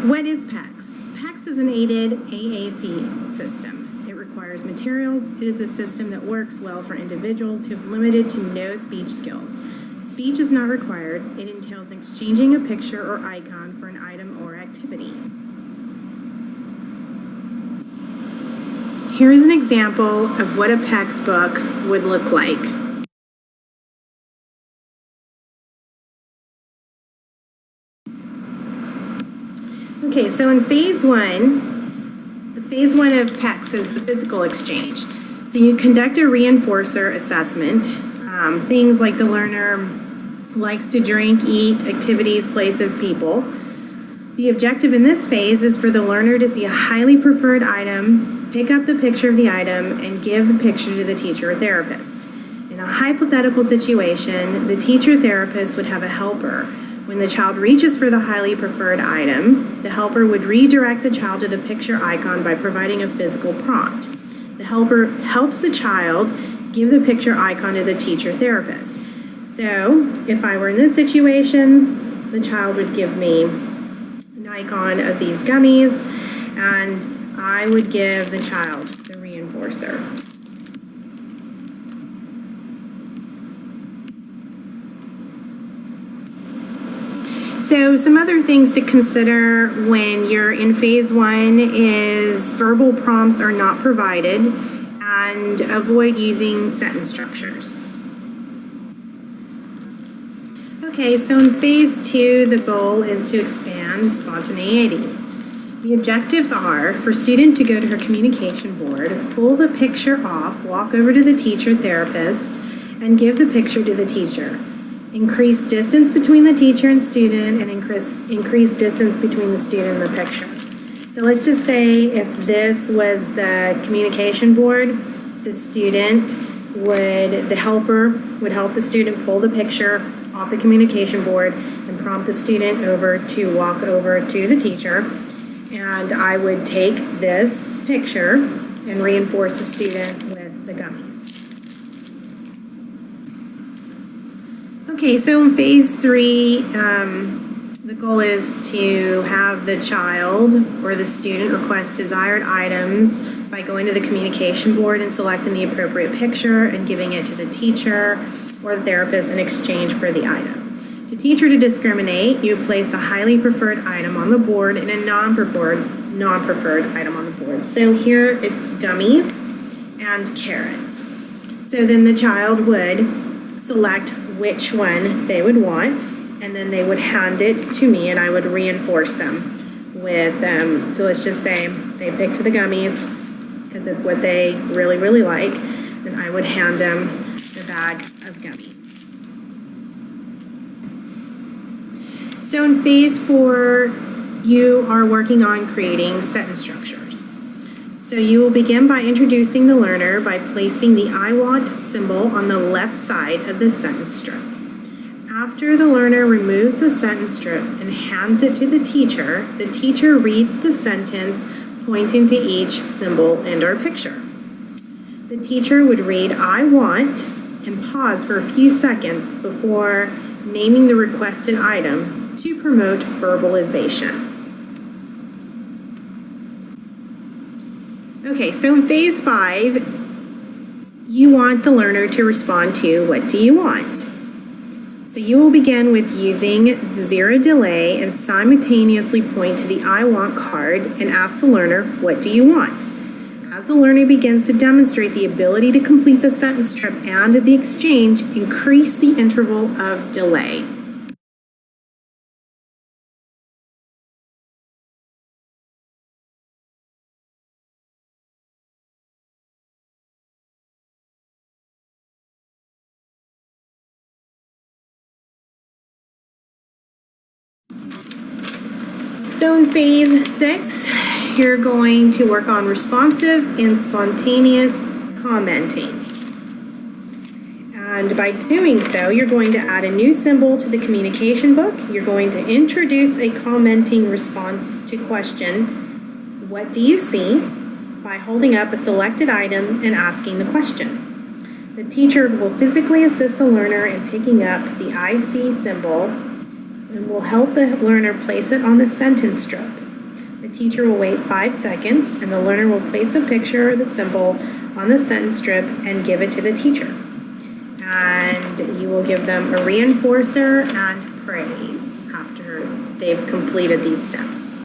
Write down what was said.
What is PACS? PACS is an aided AAC system. It requires materials. It is a system that works well for individuals who have limited to no speech skills. Speech is not required. It entails exchanging a picture or icon for an item or activity. Here is an example of what a PACS book would look like. Okay, so in phase one, the phase one of PACS is the physical exchange. So you conduct a reinforcer assessment. Things like the learner likes to drink, eat, activities, places, people. The objective in this phase is for the learner to see a highly preferred item, pick up the picture of the item, and give the picture to the teacher or therapist. In a hypothetical situation, the teacher therapist would have a helper. When the child reaches for the highly preferred item, the helper would redirect the child to the picture icon by providing a physical prompt. The helper helps the child give the picture icon to the teacher therapist. So, if I were in this situation, the child would give me an icon of these gummies, and I would give the child the reinforcer. So some other things to consider when you're in phase one is verbal prompts are not provided, and avoid using sentence structures. Okay, so in phase two, the goal is to expand spontaneity. The objectives are for student to go to her communication board, pull the picture off, walk over to the teacher therapist, and give the picture to the teacher. Increase distance between the teacher and student, and increase distance between the student and the picture. So let's just say if this was the communication board, the helper would help the student pull the picture off the communication board and prompt the student over to walk over to the teacher. And I would take this picture and reinforce the student with the gummies. Okay, so in phase three, the goal is to have the child or the student request desired items by going to the communication board and selecting the appropriate picture and giving it to the teacher or the therapist in exchange for the item. To teach her to discriminate, you place a highly preferred item on the board and a non-preferred item on the board. So here it's gummies and carrots. So then the child would select which one they would want, and then they would hand it to me and I would reinforce them with them. So let's just say they picked the gummies because it's what they really, really like, then I would hand them the bag of gummies. So in phase four, you are working on creating sentence structures. So you will begin by introducing the learner by placing the I want symbol on the left side of the sentence strip. After the learner removes the sentence strip and hands it to the teacher reads the sentence pointing to each symbol and or picture. The teacher would read I want and pause for a few seconds before naming the requested item to promote verbalization. Okay, so in phase five, you want the learner to respond to what do you want? So you will begin with using zero delay and simultaneously point to the I want card and ask the learner, what do you want? As the learner begins to demonstrate the ability to complete the sentence strip and the exchange, increase the interval of delay. So in phase six, you're going to work on responsive and spontaneous commenting. And by doing so, you're going to add a new symbol to the communication book. You're going to introduce a commenting response to question, what do you see? By holding up a selected item and asking the question. The teacher will physically assist the learner in picking up the I see symbol and will help the learner place it on the sentence strip. The teacher will wait 5 seconds, and the learner will place a picture or the symbol on the sentence strip and give it to the teacher. And you will give them a reinforcer and praise after they've completed these steps.